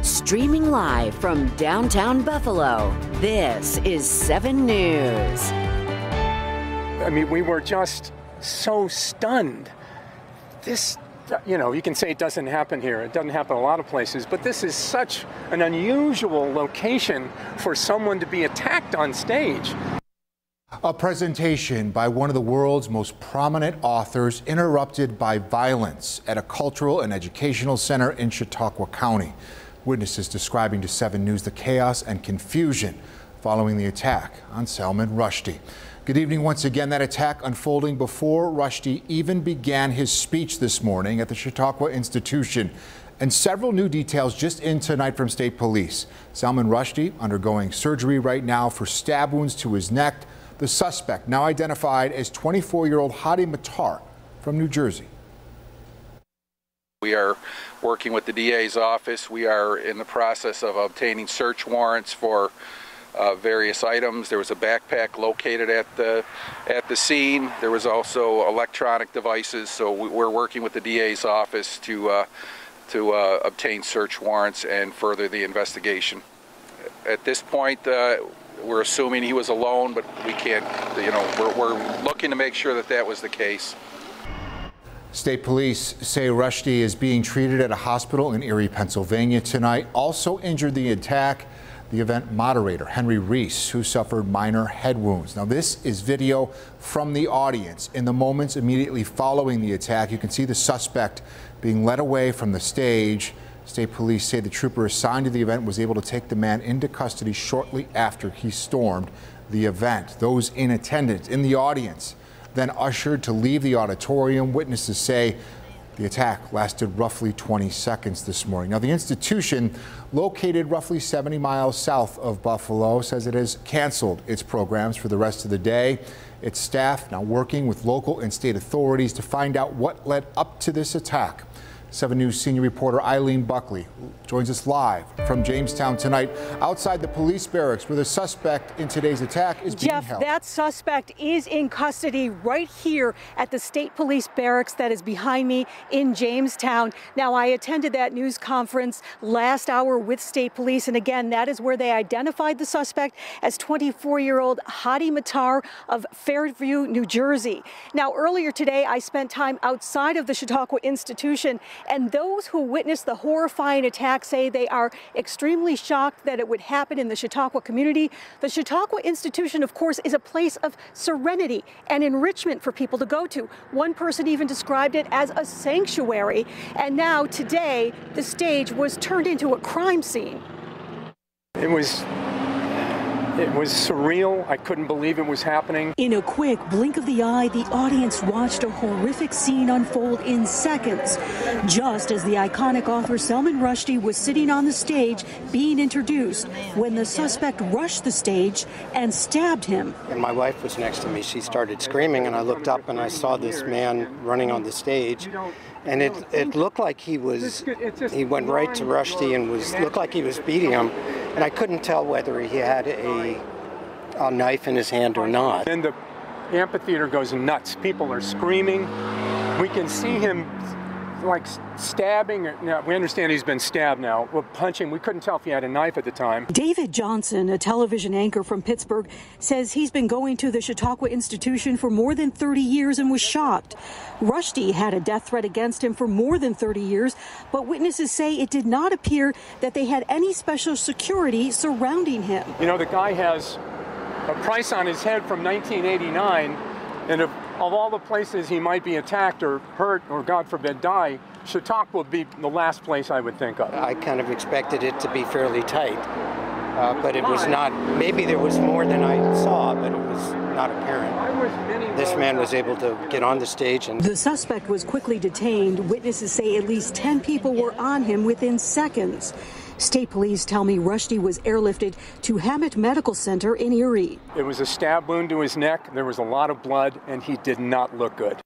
Streaming live from downtown Buffalo, this is 7 News. I mean, we were just so stunned. This, you can say it doesn't happen here. It doesn't happen a lot of places, but this is such an unusual location for someone to be attacked on stage. A presentation by one of the world's most prominent authors interrupted by violence at a cultural and educational center in Chautauqua County. Witnesses describing to 7 News the chaos and confusion following the attack on Salman Rushdie. Good evening once again. That attack unfolding before Rushdie even began his speech this morning at the Chautauqua Institution. And several new details just in tonight from state police. Salman Rushdie undergoing surgery right now for stab wounds to his neck. The suspect now identified as 24-year-old Hadi Matar from New Jersey. We are working with the DA's office. We are in the process of obtaining search warrants for various items. There was a backpack located at the scene. There was also electronic devices. So we're working with the DA's office to obtain search warrants and further the investigation. At this point, we're assuming he was alone, but we can't. We're looking to make sure that that was the case. State police say Rushdie is being treated at a hospital in Erie, Pennsylvania tonight. Also injured the attack, the event moderator, Henry Reese, who suffered minor head wounds. Now, this is video from the audience. In the moments immediately following the attack, you can see the suspect being led away from the stage. State police say the trooper assigned to the event was able to take the man into custody shortly after he stormed the event. Those in attendance in the audience then ushered to leave the auditorium. Witnesses say the attack lasted roughly 20 seconds this morning. Now, the institution, located roughly 70 miles south of Buffalo, says it has canceled its programs for the rest of the day. Its staff now working with local and state authorities to find out what led up to this attack. 7 News senior reporter Eileen Buckley joins us live from Jamestown tonight, outside the police barracks where the suspect in today's attack is being held. Jeff, that suspect is in custody right here at the state police barracks that is behind me in Jamestown. Now, I attended that news conference last hour with state police, and again, that is where they identified the suspect as 24-year-old Hadi Matar of Fairview, New Jersey. Now, earlier today, I spent time outside of the Chautauqua Institution, and those who witnessed the horrifying attack say they are extremely shocked that it would happen in the Chautauqua community. The Chautauqua Institution, of course, is a place of serenity and enrichment for people to go to. One person even described it as a sanctuary. And now today, the stage was turned into a crime scene. It was surreal. I couldn't believe it was happening. In a quick blink of the eye, the audience watched a horrific scene unfold in seconds, just as the iconic author Salman Rushdie was sitting on the stage being introduced when the suspect rushed the stage and stabbed him. And my wife was next to me. She started screaming, and I looked up and I saw this man running on the stage. And it looked like he went right to Rushdie and looked like he was beating him. And I couldn't tell whether he had a knife in his hand or not. Then the amphitheater goes nuts. People are screaming. We can see him like stabbing. Now, we understand he's been stabbed now. We're punching. We couldn't tell if he had a knife at the time. David Johnson, a television anchor from Pittsburgh, says he's been going to the Chautauqua Institution for more than 30 years and was shocked. Rushdie had a death threat against him for more than 30 years, but witnesses say it did not appear that they had any special security surrounding him. You know, the guy has a price on his head from 1989, and of all the places he might be attacked or hurt or, God forbid, die, Chautauqua would be the last place I would think of. I kind of expected it to be fairly tight, but it was not. Maybe there was more than I saw, but it was not apparent. This man was able to get on the stage. And the suspect was quickly detained. Witnesses say at least 10 people were on him within seconds. State police tell me Rushdie was airlifted to Hammett Medical Center in Erie. It was a stab wound to his neck. There was a lot of blood, and he did not look good.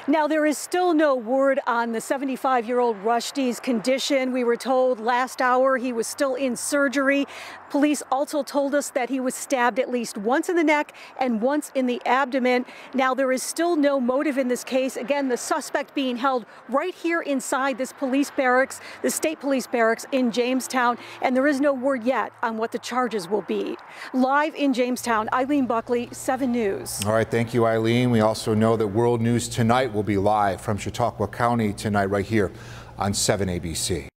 Now, there is still no word on the 75-year-old Rushdie's condition. We were told last hour he was still in surgery. Police also told us that he was stabbed at least once in the neck and once in the abdomen. Now, there is still no motive in this case. Again, the suspect being held right here inside this police barracks, the state police barracks in Jamestown, and there is no word yet on what the charges will be. Live in Jamestown, Eileen Buckley, 7 News. All right, thank you, Eileen. We also know that World News Tonight will be live from Chautauqua County tonight right here on 7 ABC.